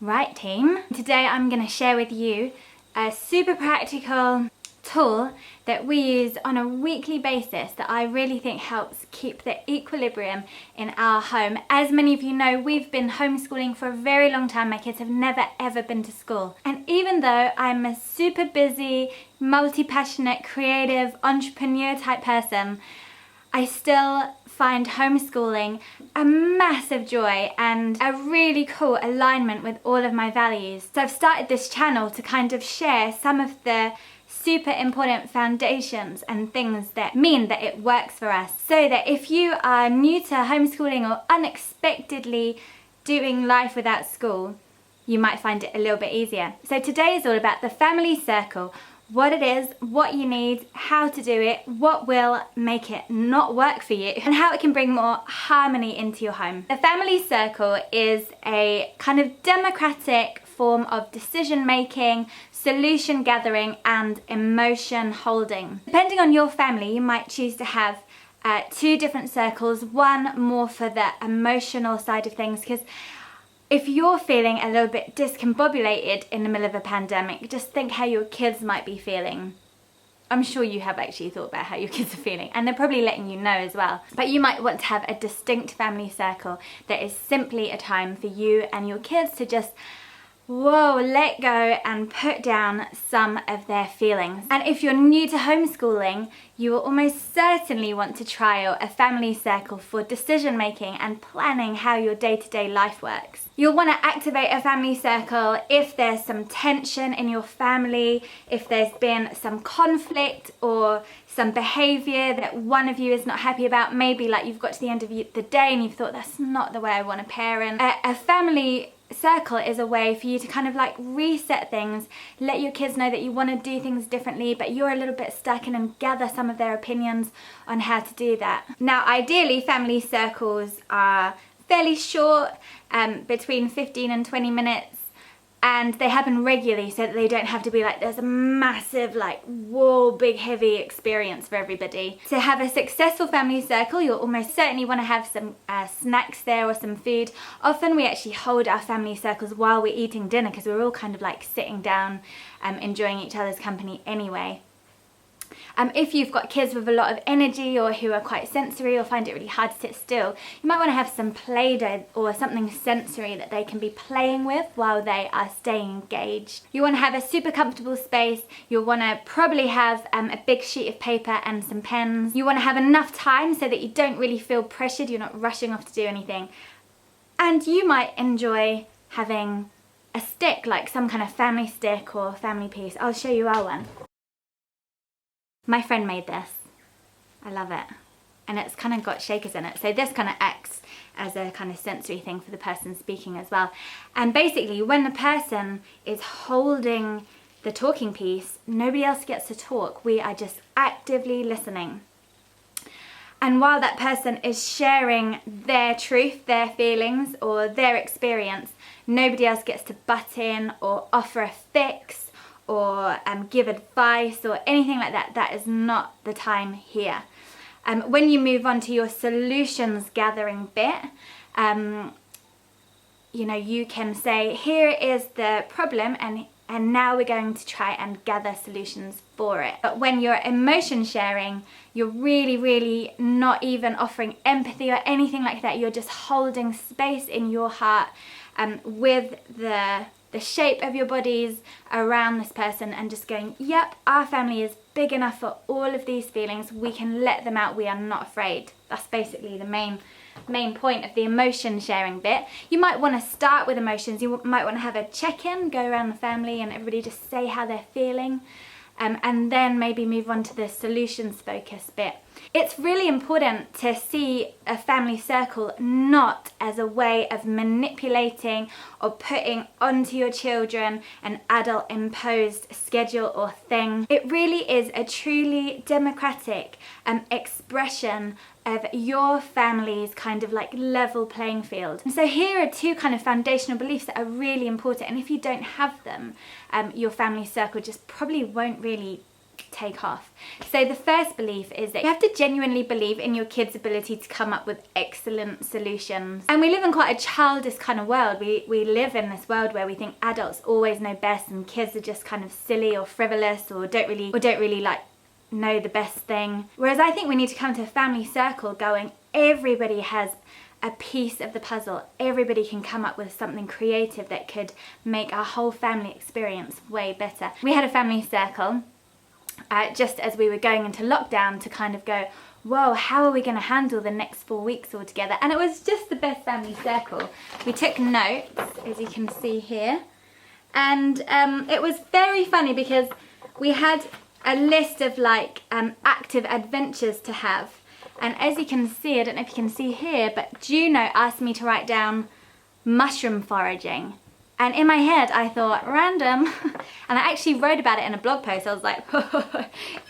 Right team, today I'm going to share with you a super practical tool that we use on a weekly basis that I really think helps keep the equilibrium in our home. As many of you know, we've been homeschooling for a very long time. My kids have never ever been to school. And even though I'm a super busy, multi-passionate, creative, entrepreneur type person, I still find homeschooling a massive joy and a really cool alignment with all of my values. So I've started this channel to kind of share some of the super important foundations and things that mean that it works for us, so that if you are new to homeschooling or unexpectedly doing life without school, you might find it a little bit easier. So today is all about the family circle. What it is, what you need, how to do it, what will make it not work for you, and how it can bring more harmony into your home. The family circle is a kind of democratic form of decision making, solution gathering, and emotion holding. Depending on your family, you might choose to have two different circles, one more for the emotional side of things, because if you're feeling a little bit discombobulated in the middle of a pandemic, just think how your kids might be feeling. I'm sure you have actually thought about how your kids are feeling, and they're probably letting you know as well. But you might want to have a distinct family circle that is simply a time for you and your kids to just let go and put down some of their feelings. And if you're new to homeschooling, you will almost certainly want to trial a family circle for decision making and planning how your day-to-day life works. You'll want to activate a family circle if there's some tension in your family, if there's been some conflict or some behavior that one of you is not happy about. Maybe like you've got to the end of the day and you've thought, that's not the way I want to parent. A family circle is a way for you to kind of like reset things, let your kids know that you want to do things differently, but you're a little bit stuck in, and gather some of their opinions on how to do that. Now, ideally, family circles are fairly short, between 15 and 20 minutes, and they happen regularly so that they don't have to be like there's a massive like whoa big heavy experience for everybody. To have a successful family circle, you'll almost certainly want to have some snacks there or some food. Often we actually hold our family circles while we're eating dinner because we're all kind of like sitting down enjoying each other's company anyway. If you've got kids with a lot of energy or who are quite sensory or find it really hard to sit still, you might want to have some Play-Doh or something sensory that they can be playing with while they are staying engaged. You want to have a super comfortable space. You'll want to probably have a big sheet of paper and some pens. You want to have enough time so that you don't really feel pressured, you're not rushing off to do anything. And you might enjoy having a stick, like some kind of family stick or family piece. I'll show you our one. My friend made this. I love it. And it's kind of got shakers in it. So this kind of acts as a kind of sensory thing for the person speaking as well. And basically, when the person is holding the talking piece, nobody else gets to talk. We are just actively listening. And while that person is sharing their truth, their feelings, or their experience, nobody else gets to butt in or offer a fix or give advice or anything like that. That is not the time here. When you move on to your solutions gathering bit, you can say, here is the problem, and now we're going to try and gather solutions for it. But when you're emotion sharing, you're really, really not even offering empathy or anything like that. You're just holding space in your heart with the shape of your bodies around this person, and just going, yep, our family is big enough for all of these feelings. We can let them out. We are not afraid. That's basically the main point of the emotion sharing bit. You might want to start with emotions. You might want to have a check-in, go around the family and everybody just say how they're feeling. And then maybe move on to the solutions focused bit. It's really important to see a family circle not as a way of manipulating or putting onto your children an adult imposed schedule or thing. It really is a truly democratic expression of your family's kind of like level playing field. And so here are two kind of foundational beliefs that are really important, and if you don't have them, your family circle just probably won't really take off. So the first belief is that you have to genuinely believe in your kids' ability to come up with excellent solutions. And we live in quite a childish kind of world. We live in this world where we think adults always know best and kids are just kind of silly or frivolous or don't really like know the best thing. Whereas I think we need to come to a family circle going, everybody has a piece of the puzzle. Everybody can come up with something creative that could make our whole family experience way better. We had a family circle just as we were going into lockdown to kind of go, whoa, how are we going to handle the next 4 weeks all together? And it was just the best family circle. We took notes, as you can see here, and it was very funny because we had a list of like active adventures to have. And as you can see, I don't know if you can see here, but Juno asked me to write down mushroom foraging. And in my head, I thought, random. And I actually wrote about it in a blog post. I was like,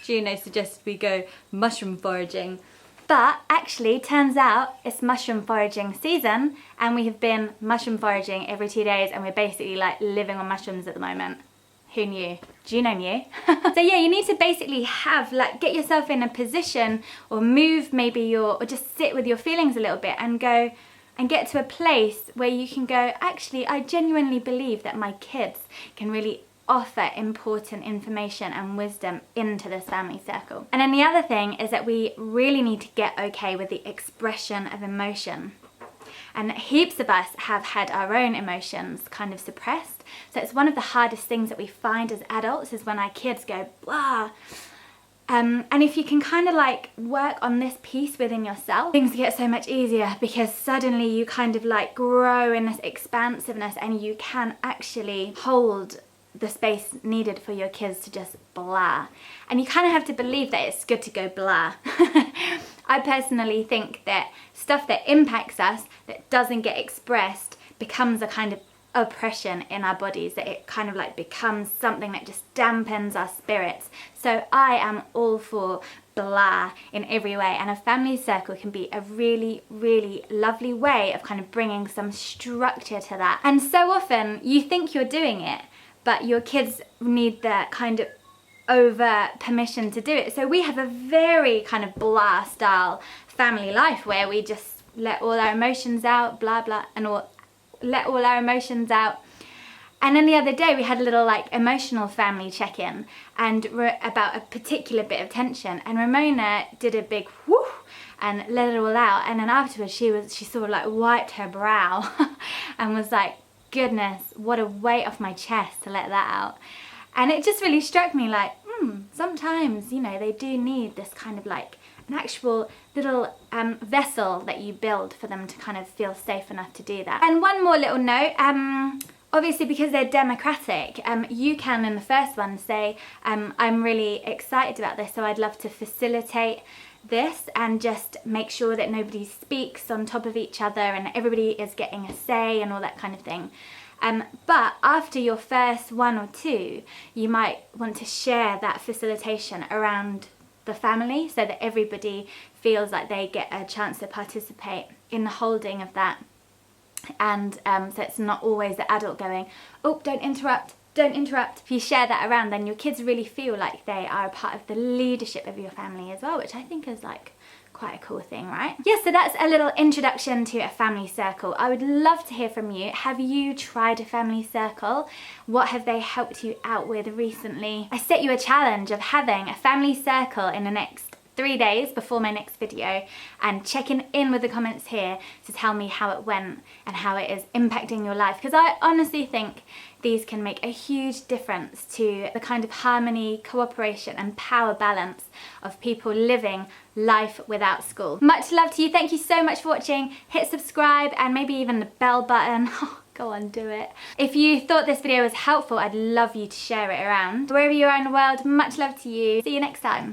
Juno suggested we go mushroom foraging. But actually, turns out it's mushroom foraging season. And we have been mushroom foraging every 2 days. And we're basically like living on mushrooms at the moment. Who knew? Juno knew. So yeah, you need to basically have, like, get yourself in a position or move maybe or just sit with your feelings a little bit and go and get to a place where you can go, actually, I genuinely believe that my kids can really offer important information and wisdom into this family circle. And then the other thing is that we really need to get okay with the expression of emotion. And heaps of us have had our own emotions kind of suppressed. So it's one of the hardest things that we find as adults is when our kids go, blah. And if you can kind of like work on this piece within yourself, things get so much easier because suddenly you kind of like grow in this expansiveness and you can actually hold the space needed for your kids to just blah. And you kind of have to believe that it's good to go blah. I personally think that stuff that impacts us, that doesn't get expressed, becomes a kind of oppression in our bodies, that it kind of like becomes something that just dampens our spirits. So I am all for blah in every way, and a family circle can be a really, really lovely way of kind of bringing some structure to that. And so often you think you're doing it, but your kids need that kind of over permission to do it. So we have a very kind of blah style family life where we just let all our emotions out, blah blah, and let all our emotions out. And then the other day we had a little like emotional family check-in and about a particular bit of tension, and Ramona did a big whoo and let it all out, and then afterwards she sort of like wiped her brow and was like, goodness, what a weight off my chest to let that out. And it just really struck me like, sometimes, you know, they do need this kind of like an actual little vessel that you build for them to kind of feel safe enough to do that. And one more little note, obviously because they're democratic, you can in the first one say, I'm really excited about this, so I'd love to facilitate this and just make sure that nobody speaks on top of each other and everybody is getting a say and all that kind of thing. But after your first one or two, you might want to share that facilitation around the family so that everybody feels like they get a chance to participate in the holding of that. And so it's not always the adult going, oh, don't interrupt. Don't interrupt. If you share that around, then your kids really feel like they are a part of the leadership of your family as well, which I think is like quite a cool thing, right? Yeah, so that's a little introduction to a family circle. I would love to hear from you. Have you tried a family circle? What have they helped you out with recently? I set you a challenge of having a family circle in the next 3 days before my next video and checking in with the comments here to tell me how it went and how it is impacting your life, because I honestly think these can make a huge difference to the kind of harmony, cooperation and power balance of people living life without school. Much love to you. Thank you so much for watching. Hit subscribe and maybe even the bell button. Go on, do it. If you thought this video was helpful, I'd love you to share it around. Wherever you are in the world, much love to you. See you next time.